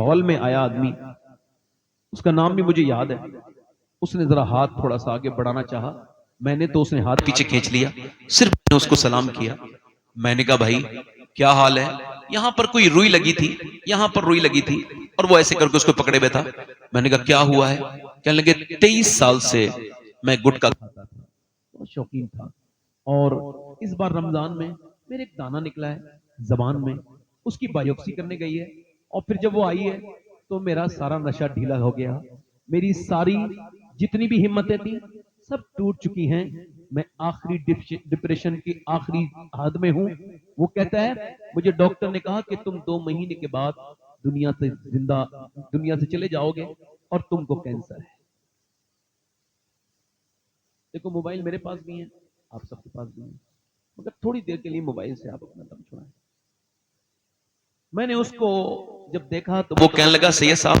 Hall میں آیا آدمی, اس کا نام بھی مجھے یاد ہے, اس نے ذرا ہاتھ تھوڑا سا آگے بڑھانا چاہا, میں نے تو اس نے ہاتھ پیچھے کھینچ لیا, صرف میں نے اس کو سلام کیا. میں نے کہا بھائی کیا حال ہے؟ یہاں پر کوئی روئی لگی تھی, یہاں پر روئی لگی تھی, اور وہ ایسے کر کے اس کو پکڑے ہوئے تھا. میں نے کہا کیا ہوا ہے؟ کہنے لگے 23 سال سے میں گٹکا کھاتا تھا, بہت شوقین تھا, اور اس بار رمضان میں میرے ایک دانہ نکلا ہے زبان میں, اس کی بایوپسی کرنے گئی ہے, اور پھر جب وہ آئی ہے تو میرا سارا نشہ ڈھیلا ہو گیا, میری ساری جتنی بھی ہمتیں تھیں سب ٹوٹ چکی ہیں, میں آخری ڈپریشن کی آخری حد میں ہوں. وہ کہتا ہے مجھے ڈاکٹر نے کہا کہ تم 2 مہینے کے بعد دنیا سے چلے جاؤ گے اور تم کو کینسر ہے. دیکھو موبائل میرے پاس بھی ہے, آپ سب کے پاس بھی ہے, مگر تھوڑی دیر کے لیے موبائل سے آپ اپنا دم چھوڑائیں. میں نے اس کو جب دیکھا تو وہ کہنے لگا سید صاحب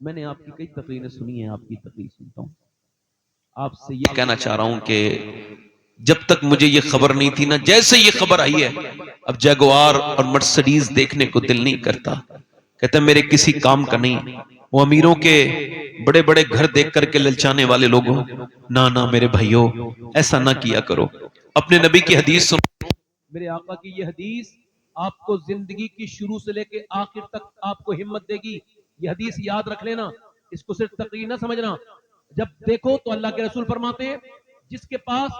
میں نے آپ کی کئی تقریریں سنی ہیں, آپ کی تقریر سنتا ہوں, آپ سے یہ کہنا چاہ رہا ہوں کہ جب تک مجھے یہ خبر نہیں تھی نا, جیسے یہ خبر آئی ہے اب جیگوار اور مرسڈیز دیکھنے کو دل نہیں کرتا. کہتا میرے کسی کام کا نہیں, وہ امیروں کے بڑے بڑے گھر دیکھ کر کے للچانے والے لوگوں, نہ میرے بھائیوں ایسا نہ کیا کرو. اپنے نبی کی حدیث سنو, میرے آقا کی یہ حدیث آپ کو زندگی کی شروع سے لے کے آخر تک آپ کو ہمت دے گی. یہ حدیث یاد رکھ لینا, اس کو صرف تقریر نہ سمجھنا. جب دیکھو تو اللہ کے رسول فرماتے ہیں جس کے پاس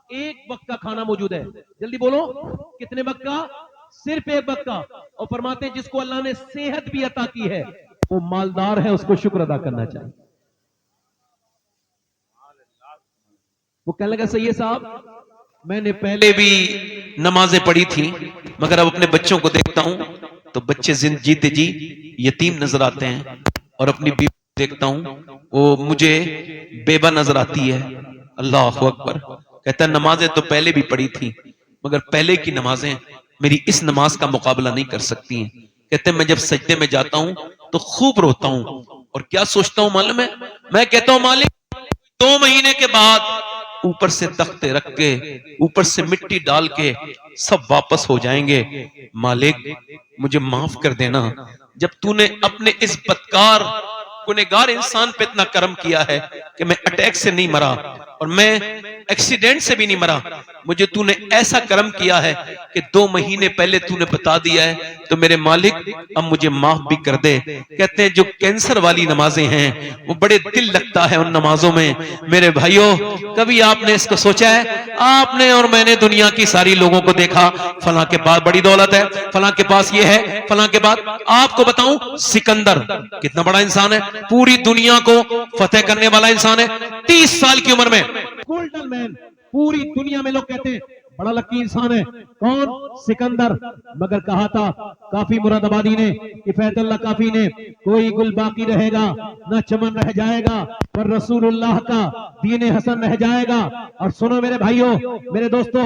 ایک وقت کا کھانا موجود ہے, جلدی بولو کتنے وقت کا؟ صرف ایک وقت کا, اور فرماتے ہیں جس کو اللہ نے صحت بھی عطا کی ہے وہ مالدار ہے, اس کو شکر ادا کرنا چاہیے. وہ کہنے لگا سید صاحب میں نے پہلے بھی نمازیں پڑھی تھیں مگر اب اپنے بچوں کو دیکھتا ہوں تو بچے جیتے جی یتیم نظر آتے ہیں, اور اپنی بیوی دیکھتا ہوں وہ مجھے بیوہ نظر آتی ہے. اللہ اکبر. کہتا ہے نمازیں تو پہلے بھی پڑھی تھی مگر پہلے کی نمازیں میری اس نماز کا مقابلہ نہیں کر سکتی ہیں. کہتے ہیں میں جب سجدے میں جاتا ہوں تو خوب روتا ہوں, اور کیا سوچتا ہوں معلوم ہے؟ میں کہتا ہوں مالک 2 مہینے کے بعد اوپر سے تختے رکھ کے اوپر سے مٹی ڈال کے سب واپس ہو جائیں گے, مالک مجھے معاف کر دینا. جب تو نے اپنے اس بدکار گنہگار انسان پہ اتنا کرم کیا ہے کہ میں اٹیک سے نہیں مرا اور میں ایکسیڈنٹ سے بھی نہیں مرا, مجھے تو نے ایسا کرم کیا ہے کہ 2 مہینے پہلے تو نے بتا دیا ہے, تو میرے مالک اب مجھے معاف بھی کر دے. کہتے ہیں جو کینسر والی نمازیں ہیں وہ بڑے دل لگتا ہے ان نمازوں میں. میرے بھائیوں کبھی آپ نے اس کو سوچا ہے؟ آپ نے اور میں نے دنیا کی ساری لوگوں کو دیکھا, فلاں کے پاس بڑی دولت ہے, فلاں کے پاس یہ ہے, فلاں کے بعد آپ کو بتاؤں سکندر کتنا بڑا انسان ہے, پوری دنیا کو فتح کرنے والا انسان ہے 30 سال کی عمر میں. گولڈن مین, پوری دنیا میں لوگ کہتے ہیں بڑا لکی انسان ہے. کون؟ سکندر. مگر کہا تھا کافی مراد آبادی نے, کفایت اللہ کافی نے, کوئی گل باقی رہے گا نہ چمن رہ جائے گا پر رسول اللہ کا دین حسن رہ جائے گا. اور سنو میرے بھائیوں میرے دوستوں,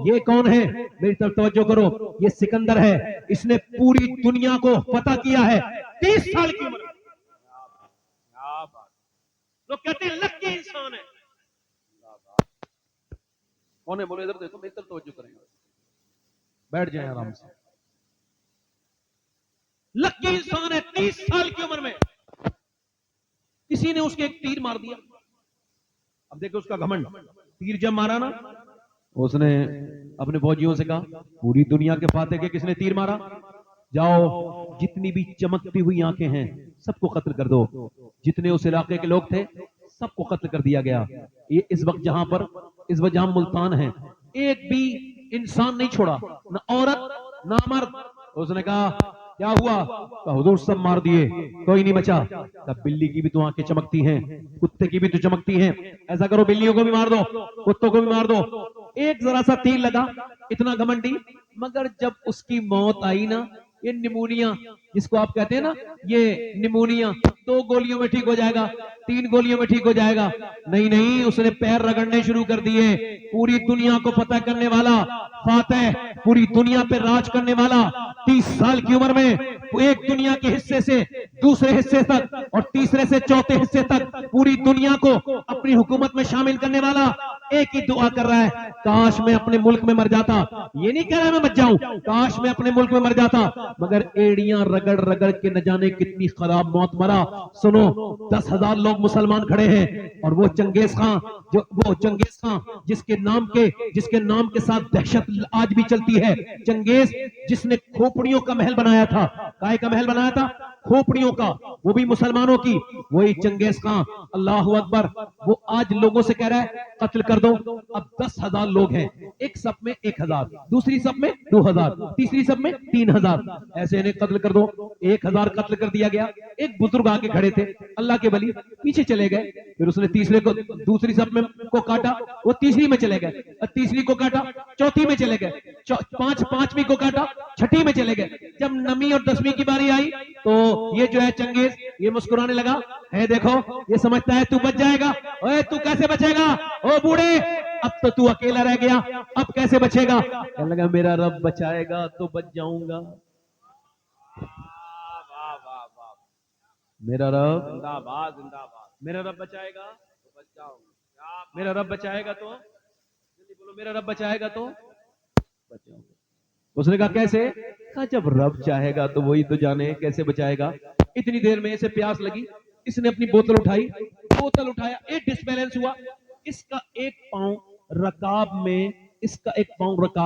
یہ کون ہے؟ میری طرف توجہ کرو, یہ سکندر ہے, اس نے پوری دنیا کو فتح کیا ہے 30 سال کی عمر. لوگ کہتے ہیں لکی انسان ہے. کون ہے بولو, ادھر دیکھو میری طرف توجہ کریں, بیٹھ جائیں آرام سے. لکی انسان ہے 30 سال کی عمر میں, کسی نے اس کے ایک تیر مار دیا. اب دیکھو اس کا گھمنڈ, تیر جب مارا نا اس نے اپنے فوجیوں سے کہا پوری دنیا کے فاتح کے کس نے تیر مارا, جاؤ جتنی بھی چمکتی ہوئی آنکھیں ہیں سب کو قتل کر دو. جتنے اس علاقے کے لوگ تھے سب کو قتل کر دیا گیا. یہ اس وقت جہاں ملتان ہے, ایک بھی انسان نہیں چھوڑا, نہ عورت نہ مرد. اس نے کہا کیا ہوا؟ کہا حضور سب مار دیے, کوئی نہیں بچا. کہا بلی کی بھی تو آنکھیں چمکتی ہیں, کتے کی بھی تو چمکتی ہیں, ایسا کرو بلیوں کو بھی مار دو, کتوں کو بھی مار دو. ایک ذرا سا تیر لگا, اتنا گھمنڈی. مگر جب اس کی موت آئی نا, یہ نمونیا جس کو آپ کہتے ہیں نا, یہ نمونیا 2 گولیوں میں ٹھیک ہو جائے گا, 3 گولیوں میں ٹھیک ہو جائے گا. نہیں, اس نے پیر رگڑنے شروع کر دیے. پوری دنیا کو فتح کرنے والا فاتح, پوری دنیا پہ راج کرنے والا, 30 سال کی عمر میں ایک دنیا کے حصے سے دوسرے حصے تک اور تیسرے سے چوتھے حصے تک پوری دنیا کو اپنی حکومت میں شامل کرنے والا ایک ہی دعا کر رہا ہے، کاش میں اپنے ملک میں مر جاتا. یہ نہیں کہہ رہا میں مر جاؤں، کاش میں اپنے ملک میں مر جاتا، مگر ایڑیاں رگڑ رگڑ کے نہ جانے کتنی خراب موت مرا. سنو، 10,000 لوگ مسلمان کھڑے ہیں، اور وہ چنگیز خان جس کے نام کے ساتھ دہشت آج بھی چلتی ہے. چنگیز جس نے کھوپڑیوں کا محل بنایا تھا، کائے کا محل بنایا تھا؟ کھوپڑیوں کا، وہ بھی مسلمانوں کی. وہی چنگیز خان، اللہ اکبر، وہ آج لوگوں سے کہہ رہا ہے قتل کر دو. اب 10,000 لوگ ہیں، ایک صف میں 1,000، دوسری صف میں 2,000، تیسری صف میں 3,000، ایسے انہیں قتل کر دو. 1,000 قتل کر دیا گیا. ایک بزرگ آگے کھڑے تھے، اللہ کے ولی، پیچھے چلے گئے. پھر اس نے تیسرے کو دوسری صف میں کو کاٹا، وہ تیسری میں چلے گئے. تیسری کو کاٹا، چوتھی میں چلے گئے. پانچویں کو کاٹا، چھٹی میں چلے گئے. جب 9ویں اور 10ویں کی باری آئی تو یہ جو ہے چنگیز، یہ مسکرانے لگا ہے. دیکھو یہ سمجھتا ہے تو بچ جائے گا. اوے تو کیسے بچے گا او بوڑھے، اب تو اکیلا رہ گیا، اب کیسے بچے گا؟ کہنے لگا میرا رب بچائے گا تو بچ جاؤں گا. میرا رب زندہ باد، زندہ باد. میرا رب بچائے گا تو بچ جاؤں گا. میرا رب بچائے گا تو بولو، میرا رب بچائے گا تو بچ جاؤں گا. اس نے کہا کیسے؟ کہا جب رب چاہے گا تو وہی تو جانے کیسے بچائے گا. اتنی دیر میں اسے پیاس لگی، اس نے اپنی بوتل اٹھایا، ایک ڈس بیلنس ہوا، اس کا ایک پاؤں رکاب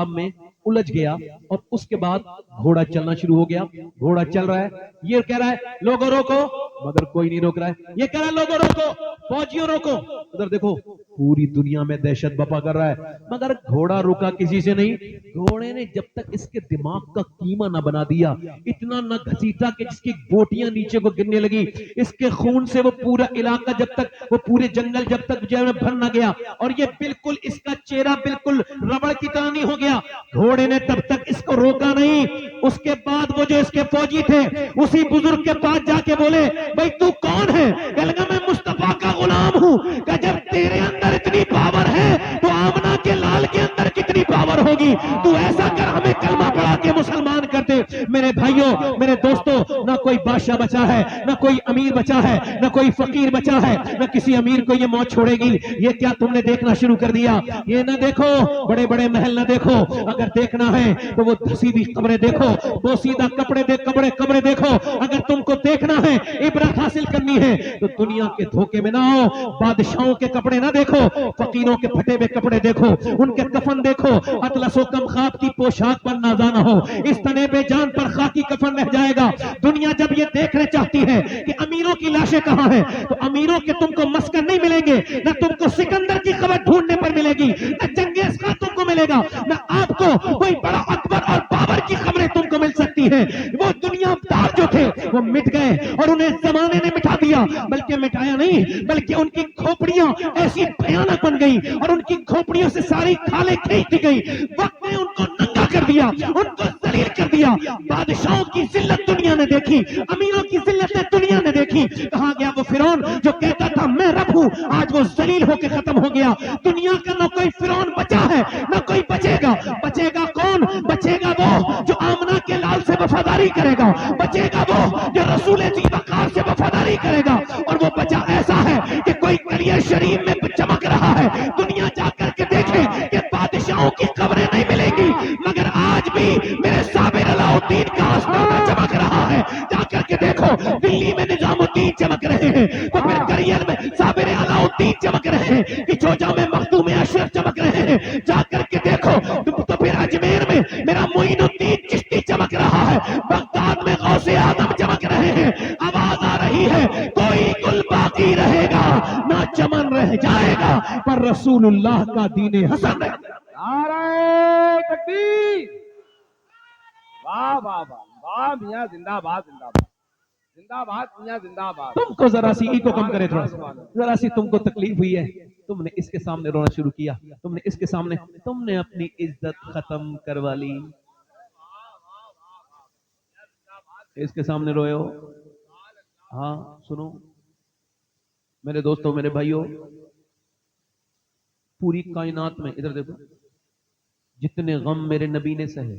میں الجھ گیا، اور اس کے بعد گھوڑا چلنا شروع ہو گیا. گھوڑا چل رہا ہے، یہ کہہ رہا ہے لوگوں روکو، مگر کوئی نہیں روک رہا ہے. یہ کہہ رہا ہے لوگوں روکو، فوجیوں روکو. ادھر دیکھو پوری دنیا میں دہشت بپا کر رہا ہے، مگر گھوڑا رکا کسی سے نہیں. گھوڑے نے جب تک اس کے دماغ کا قیمہ نہ بنا دیا، اتنا نہ گھسیٹا کہ جس کی بوٹیاں نیچے کو گرنے لگی، اس کے خون سے وہ پورا علاقہ جب تک، وہ پورے جنگل جب تک جو ہے بھر نہ گیا، اور یہ بالکل اس کا چہرہ بالکل ربڑ کی طرح نہیں ہو گیا. گھوڑے نے تب تک اس کو روکا نہیں. اس کے بعد وہ جو اس کے فوجی تھے اسی بزرگ کے پاس جا کے بولے بھائی تو کون ہے؟ کہنے لگا میں مصطفیٰ کا غلام ہوں. کہ جب تیرے اندر اتنی پاور ہے تو آمنہ کے لال کے اندر کتنی پاور ہوگی. تو ایسا کر ہمیں کلمہ پڑھا کے مسلمان کر دے. میرے بھائیوں، میرے دوستوں، نہ کوئی بادشاہ بچا ہے، نہ کوئی امیر بچا ہے، نہ کوئی فقیر بچا ہے، نہ کسی امیر کو یہ موت چھوڑے گی. یہ کیا تم نے دیکھنا شروع کر دیا؟ یہ نہ دیکھو بڑے بڑے محل، نہ دیکھو. اگر دیکھنا ہے تو وہ دھسی ہوئی قبریں دیکھو، بوسیدہ قبریں دیکھو. اگر تم کو دیکھنا ہے، عبرت حاصل کرنی ہے، تو دنیا کے دھوکے میں نہ ہو. بادشاہوں کے کپڑے نہ دیکھو، فقیروں کے پھٹے ہوئے کپڑے دیکھو، ان کے کفن دیکھو. اطلس و کم خواب کی پوشاک پر نازا نہ ہو، اس تنے بے جان پر خاکی کفن رہ جائے گا. دنیا جب یہ دیکھنے چاہتی ہے کہ امیروں کی لاشیں کہاں ہیں، تو امیروں کے تم کو مسکن نہیں ملیں گے، نہ تم کو سکندر کی قبر ڈھونڈنے پر ملے گی، نہ چنگیز خان تم کو ملے گا، نہ آپ کو کوئی بڑا اکبر اور بابر کی خبریں تم کو مل سکتی ہیں. وہ دنیا دار جو تھے وہ مٹ گئے، اور انہیں زمانے نے مٹا دیا. بلکہ مٹایا نہیں، بلکہ ان کی کھوپڑیاں ایسی بھیانک بن گئی، اور ان کی کھوپڑیوں سے ساری کھالیں کھینچ گئی. وقت نے ان کو ننگا کر دیا، ان کو ذلیل کر دیا. بادشاہوں کی ذلت دنیا نے دیکھی، امیروں کی ذلتیں دنیا نے دیکھی. کہاں گیا وہ فرعون جو کہتا تھا میں رب ہوں؟ آج وہ ذلیل ہو کے ختم ہو گیا. دنیا کا نہ کوئی فرعون بچا ہے، نہ کوئی بچے گا. بچے گا کون؟ بچے گا وہ جو آمنہ کے لال سے وفاداری کرے گا، بچے گا وہ جو رسول ذی وقار سے وفاداری کرے گا. اور وہ بچا ایسا ہے کہ کوئی کلیہ شریف میں چمک رہا ہے. دنیا جا کر کے دیکھے کہ بادشاہوں کی قبریں نہیں ملیں گی، مگر آج بھی میرے صابر علاء الدین کا آستانہ چمک رہا ہے. جا کر کے دیکھو دلی میں نظام الدین چمک رہے ہیں، تو پھر کریل میں صابر علاء الدین چمک رہے ہیں، کہ چوجا میں مخدوم اشرف چمک رہے ہیں. جا کر کے دیکھو تو پھر اجمیر میں میرا معین الدین چشتی چمک رہا ہے، بغداد میں غوث اعظم چمک رہے ہیں. آواز آ رہی ہے کوئی گل باقی رہے گا نہ چمن رہ جائے گا، پر رسول اللہ کا دین حسن رہ جائے گا. نعرہ تکبیر! واہ واہ واہ واہ میاں، زندہ باد زندہ باد زندہ باد میاں، زندہ باد. تم کو ذرا سی ایکو کم کرے، تھوڑا ذرا سی تم کو تکلیف ہوئی ہے، تم نے اس کے سامنے رونا شروع کیا، تم نے اس کے سامنے، تم نے اپنی عزت ختم کروا لی، اس کے سامنے روئے ہو. ہاں سنو میرے دوستوں، میرے بھائیوں، پوری کائنات میں ادھر دیکھو جتنے غم میرے نبی نے سہے،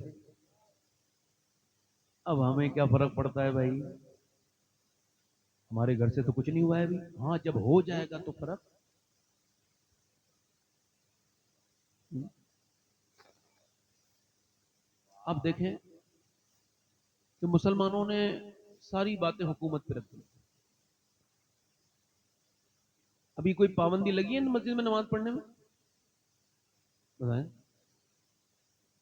اب ہمیں کیا فرق پڑتا ہے بھائی؟ ہمارے گھر سے تو کچھ نہیں ہوا ہے ابھی. ہاں جب ہو جائے گا تو فرق. اب دیکھیں کہ مسلمانوں نے ساری باتیں حکومت پہ رکھ دی. ابھی کوئی پابندی لگی ہے مسجد میں نماز پڑھنے میں؟ بتائیں.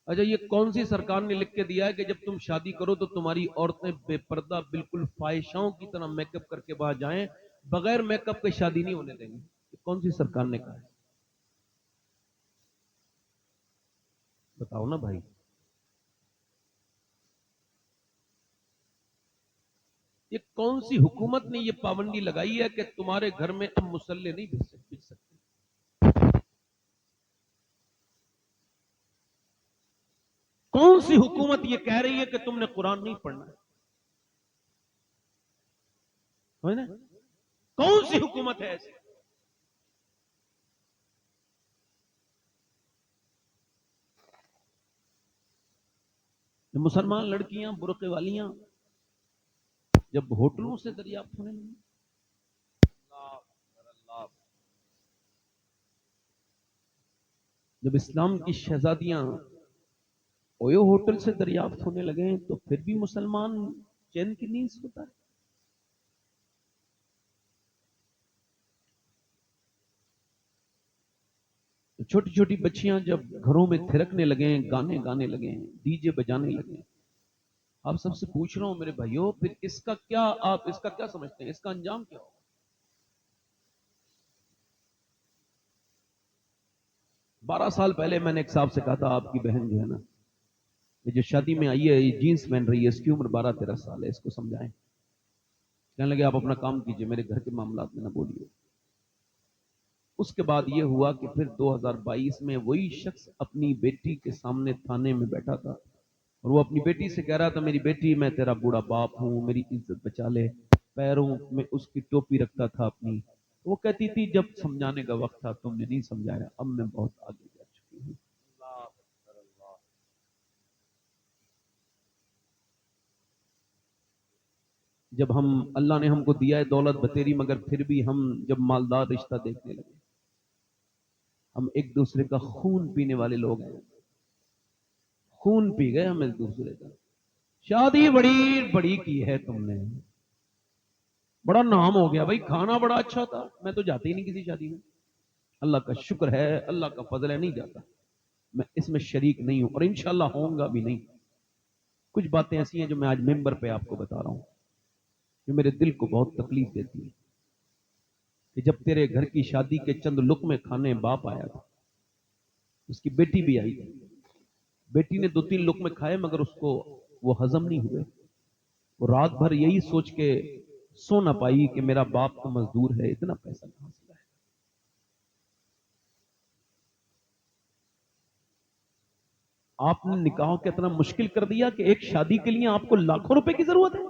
اچھا یہ کون سی سرکار نے لکھ کے دیا ہے کہ جب تم شادی کرو تو تمہاری عورتیں بے پردہ بالکل فاحشاؤں کی طرح میک اپ کر کے باہر جائیں، بغیر میک اپ کے شادی نہیں ہونے دیں گے؟ یہ کون سی سرکار نے کہا ہے؟ بتاؤ نا بھائی. یہ کون سی حکومت نے یہ پابندی لگائی ہے کہ تمہارے گھر میں اب مسلح نہیں بچ سکتے؟ کون سی حکومت یہ کہہ رہی ہے کہ تم نے قرآن نہیں پڑھنا ہے؟ کون سی حکومت ہے ایسی؟ مسلمان لڑکیاں برقعے والیاں جب ہوٹلوں سے دریافت ہونے لگی، جب اسلام کی شہزادیاں اویو ہوٹل سے دریافت ہونے لگے تو پھر بھی مسلمان چین کی نیند سوتا ہے. چھوٹی چھوٹی بچیاں جب گھروں میں تھرکنے لگیں، گانے گانے لگیں، ڈی جے بجانے لگیں، آپ سب سے پوچھ رہا ہوں میرے بھائیوں، پھر اس کا کیا، آپ اس کا کیا سمجھتے ہیں؟ اس کا انجام کیا ہوگا؟ 12 سال پہلے میں نے ایک صاحب سے کہا تھا آپ کی بہن جو ہے نا، یہ جو شادی میں آئی ہے، یہ جینس پہن رہی ہے، اس کی عمر 12-13 سال ہے، اس کو سمجھائیں. کہنے لگے آپ اپنا کام کیجئے، میرے گھر کے معاملات میں نہ بولیے. اس کے بعد یہ ہوا کہ پھر 2022 میں وہی شخص اپنی بیٹی کے سامنے تھانے میں بیٹھا تھا اور وہ اپنی بیٹی سے کہہ رہا تھا میری بیٹی میں تیرا بوڑھا باپ ہوں، میری عزت بچا لے. پیروں میں اس کی ٹوپی رکھتا تھا اپنی. وہ کہتی تھی جب سمجھانے کا وقت تھا تم نے نہیں سمجھایا، اب میں بہت آگے جا چکی ہوں. جب ہم، اللہ نے ہم کو دیا ہے دولت بتیری، مگر پھر بھی ہم جب مالدار رشتہ دیکھنے لگے، ہم ایک دوسرے کا خون پینے والے لوگ ہیں. خون پی گئے ہم ایک دوسرے کا. شادی بڑی بڑی کی ہے تم نے، بڑا نام ہو گیا بھائی، کھانا بڑا اچھا تھا. میں تو جاتی ہی نہیں کسی شادی میں، اللہ کا شکر ہے، اللہ کا فضل ہے، نہیں جاتا میں، اس میں شریک نہیں ہوں اور انشاءاللہ ہوں گا بھی نہیں. کچھ باتیں ایسی ہیں جو میں آج ممبر پہ آپ کو بتا رہا ہوں جو میرے دل کو بہت تکلیف دیتی ہے. کہ جب تیرے گھر کی شادی کے چند لقمے کھانے باپ آیا تھا، اس کی بیٹی بھی آئی تھی، بیٹی نے 2-3 لقمے کھائے مگر اس کو وہ ہضم نہیں ہوئے. وہ رات بھر یہی سوچ کے سو نہ پائی کہ میرا باپ تو مزدور ہے، اتنا پیسہ کہاں سے لائے. آپ نے نکاح کو اتنا مشکل کر دیا کہ ایک شادی کے لیے آپ کو لاکھوں روپے کی ضرورت ہے.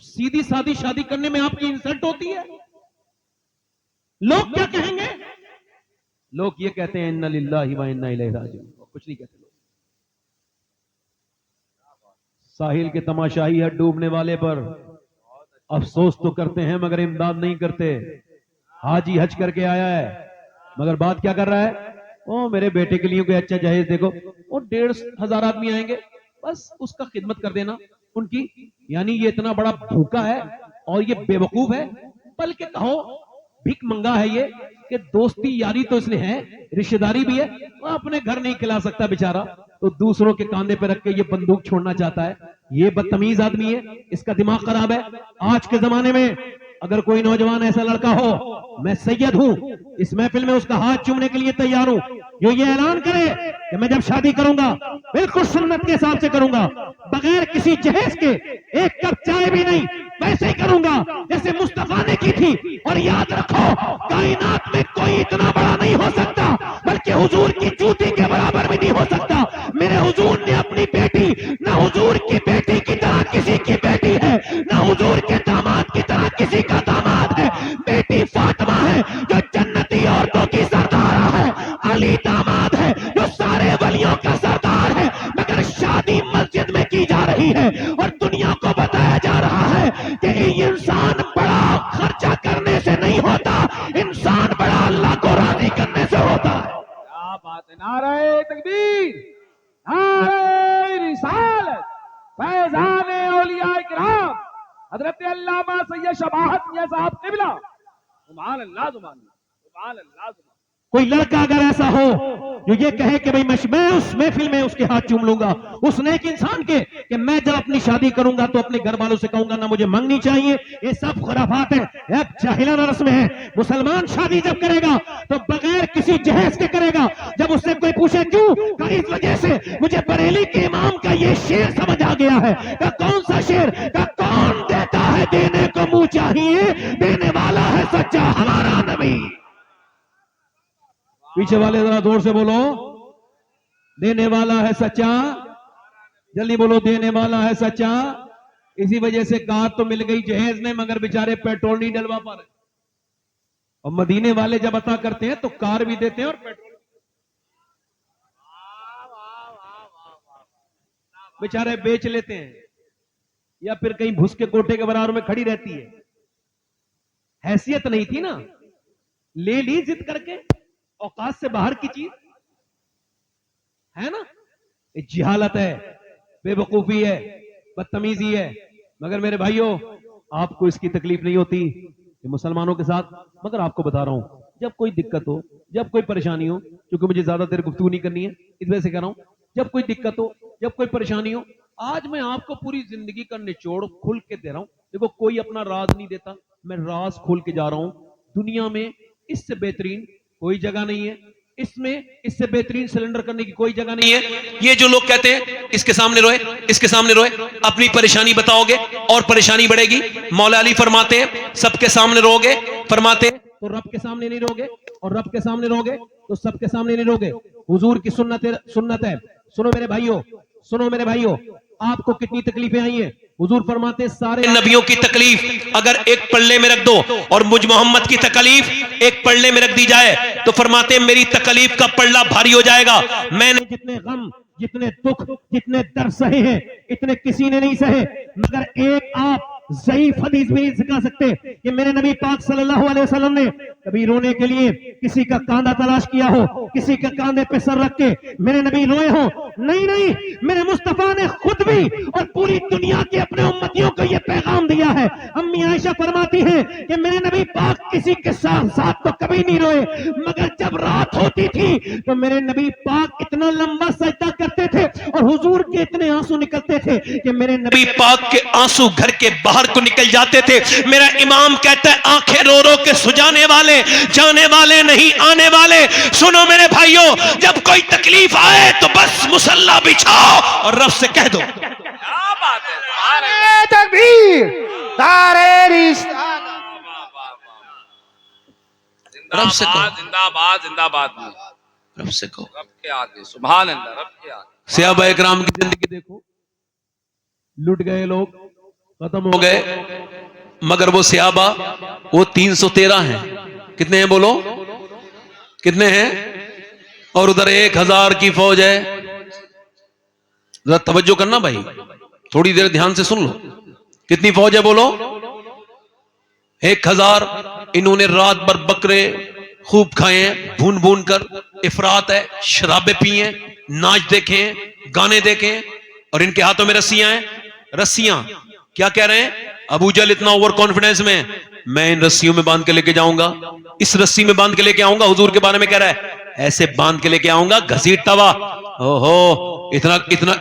سیدھی سادی شادی کرنے میں آپ کی انسلٹ ہوتی ہے. لوگ کیا کہیں گے؟ لوگ یہ کہتے ہیں انا للہ و انا الیہ راجعون. کچھ نہیں کہتے لوگ. ساحل کے تماشائی ہے ڈوبنے والے پر، افسوس تو کرتے ہیں مگر امداد نہیں کرتے. حاجی حج کر کے آیا ہے مگر بات کیا کر رہا ہے؟ او میرے بیٹے کے لیے کوئی اچھا جہیز دیکھو. اور 1,500 آدمی آئیں گے، بس اس کا خدمت کر دینا ان کی. یعنی یہ اتنا بڑا بھوکا ہے اور یہ بے وقوف ہے، بلکہ کہو بھیک منگا ہے یہ، کہ دوستی یاری تو اس نے ہے، رشتہ داری بھی ہے، وہ اپنے گھر نہیں کھلا سکتا بیچارہ، تو دوسروں کے کاندھے پہ رکھ کے یہ بندوق چھوڑنا چاہتا ہے. یہ بدتمیز آدمی ہے، اس کا دماغ خراب ہے. آج کے زمانے میں اگر کوئی نوجوان ایسا لڑکا ہو، میں سید ہوں، اس محفل میں اس کا ہاتھ چومنے کے لیے تیار ہوں، جو یہ اعلان کرے کہ میں جب شادی کروں گا بالکل سنت کے حساب سے کروں گا، بغیر کسی جہیز کے، ایک کپ چائے بھی نہیں، ویسے ہی کروں گا جیسے مصطفیٰ نے کی تھی. اور یاد رکھو کائنات میں کوئی اتنا بڑا نہیں ہو سکتا بلکہ حضور کی چوٹی کے برابر بھی نہیں ہو سکتا. میرے حضور نے اپنی بیٹی، نہ حضور کی بیٹی کی طرح کسی کی بیٹی ہے، نہ حضور کے داماد کی طرح کسی کا داماد ہے. بیٹی فاطمہ ہے جو جنتی عورتوں کی سردار ہے، علی داماد ہے جو سارے ولیوں کا سردار ہے. مگر شادی مسجد میں کی جا رہی ہے اور دنیا کو بتایا جا رہا ہے کہ انسان بڑا خرچہ کرنے سے نہیں ہوتا، انسان بڑا اللہ کو راضی کرنے سے ہوتا ہے. حضرت علامہ سید شباہت میاں صاحب قبلہ، سبحان اللہ سبحان اللہ سبحان اللہ سبحان اللہ۔ کوئی لڑکا اگر ایسا ہو جو یہ کہے کہ بھئی میں اس محفل میں اس کے ہاتھ چوم لوں گا، اس نیک انسان کے کہ میں جب اپنی شادی کروں گا تو اپنے گھر والوں سے کہوں گا نہ مجھے منگنی چاہیے، یہ سب خرافات ہیں، ایک جاہلانہ رسم ہے۔ مسلمان شادی جب کرے گا تو بغیر کسی جہیز کے کرے گا۔ جب اس سے کوئی پوچھے کیوں، کہ اس وجہ سے مجھے بریلی کے امام کا یہ شعر سمجھ آ گیا ہے۔ کہ کون سا شعر؟ کہ کون دیتا ہے دینے کو منہ چاہیے، دینے والا ہے سچا ہمارا نبی۔ پیچھے والے ذرا زور سے بولو، دینے والا ہے سچا، جلدی بولو، دینے والا ہے سچا۔ اسی وجہ سے کار تو مل گئی جہیز میں، مگر بیچارے پیٹرول نہیں ڈلوا پا رہے۔ اور مدینے والے جب عطا کرتے ہیں تو کار بھی دیتے ہیں اور پیٹرول، بیچارے بیچ لیتے ہیں یا پھر کہیں بھس کے کوٹے کے برابر میں کھڑی رہتی ہے۔ حیثیت نہیں تھی نا، لے لی ضد کر کے، اوقات سے باہر کی چیز ہے نا، یہ جہالت ہے، بے وقوفی ہے، بدتمیزی ہے۔ مگر میرے بھائیوں، آپ کو اس کی تکلیف نہیں ہوتی کہ مسلمانوں کے ساتھ، مگر آپ کو بتا رہا ہوں جب کوئی دقت ہو، جب کوئی پریشانی ہو، کیونکہ مجھے زیادہ دیر گفتگو نہیں کرنی ہے اس وجہ سے کہہ رہا ہوں، جب کوئی دقت ہو، جب کوئی پریشانی ہو، آج میں آپ کو پوری زندگی کا نچوڑ کھل کے دے رہا ہوں۔ دیکھو کوئی اپنا راز نہیں دیتا، میں راز کھول کے جا رہا ہوں۔ دنیا میں اس سے بہترین کوئی جگہ نہیں ہے، اس میں اس سے بہترین سلنڈر کرنے کی کوئی جگہ نہیں ہے۔ یہ جو لوگ کہتے ہیں اس کے سامنے روئے، اس کے سامنے روئے، اپنی پریشانی بتاؤ گے اور پریشانی بڑھے گی۔ مولا علی فرماتے ہیں سب کے سامنے رو گے، فرماتے ہیں تو رب کے سامنے نہیں روگے، اور رب کے سامنے روگے تو سب کے سامنے نہیں روگے۔ حضور کی سنت ہے۔ سنو میرے بھائیوں، سنو میرے بھائیوں، آپ کو کتنی تکلیفیں آئی ہیں۔ حضور فرماتے ہیں سارے نبیوں کی تکلیف اگر ایک پلڑے میں رکھ دو اور مجھ محمد کی تکلیف ایک پلڑے میں رکھ دی جائے تو فرماتے ہیں میری تکلیف کا پلڑا بھاری ہو جائے گا۔ میں نے جتنے غم، جتنے دکھ، جتنے درد سہے ہیں اتنے کسی نے نہیں سہے، مگر ایک آپ ضعیف حدیث بھی نہیں سکھا سکتے کہ میرے نبی پاک صلی اللہ علیہ وسلم نے کبھی رونے کے لیے کسی کا کاندھا تلاش کیا ہو، کسی کے کاندھے پہ سر رکھ کے میرے نبی روئے ہوں۔ نہیں، میرے مصطفیٰ نے خود بھی اور پوری دنیا کے اپنے امتیوں کو یہ پیغام دیا ہے۔ امی عائشہ فرماتی ہیں کہ میرے نبی پاک کسی کے ساتھ تو کبھی نہیں روئے، مگر جب رات ہوتی تھی تو میرے نبی پاک اتنا لمبا سجدہ کرتے تھے اور حضور کے اتنے آنسو نکلتے تھے کہ میرے نبی پاک کے آنسو گھر کے باہر کو نکل جاتے تھے۔ میرا امام کہتا ہے آنکھیں رو رو کے سجانے والے جانے والے نہیں آنے والے۔ سنو میرے بھائیوں، جب کوئی تکلیف آئے تو بس مصلا بچھاؤ اور رب سے کہہ دو کیا بات ہے، نعرہ تکبیر، نعرہ رسالت، رب سے کہو، زندہ باد زندہ باد، رب سے کہو۔ رب کے آگے، سبحان اللہ، رب کے آگے۔ صحابہ اکرام کی زندگی دیکھو، لٹ گئے لوگ، ختم ہو گئے، مگر وہ صحابہ وہ 313 ہیں۔ کتنے ہیں بولو، کتنے ہیں؟ اور ادھر 1000 کی فوج ہے۔ ذرا توجہ کرنا بھائی، تھوڑی دیر دھیان سے سن لو، کتنی فوج ہے بولو؟ 1000۔ انہوں نے رات بھر بکرے خوب کھائے ہیں، بھون بھون کر، افراط ہے، شرابیں پی ہیں، ناچ دیکھے ہیں، گانے دیکھے ہیں، اور ان کے ہاتھوں میں رسیاں ہیں۔ رسیاں کیا کہہ رہے ہیں؟ ابو جہل اتنا اوور کانفیڈنس میں ان رسیوں میں باندھ کے لے کے جاؤں گا، اس رسی میں باندھ کے لے کے آؤں گا۔ حضور کے بارے میں کہہ رہا ہے ایسے باندھ کے لے کے آؤں گا، گھسیٹتا ہوا، اتنا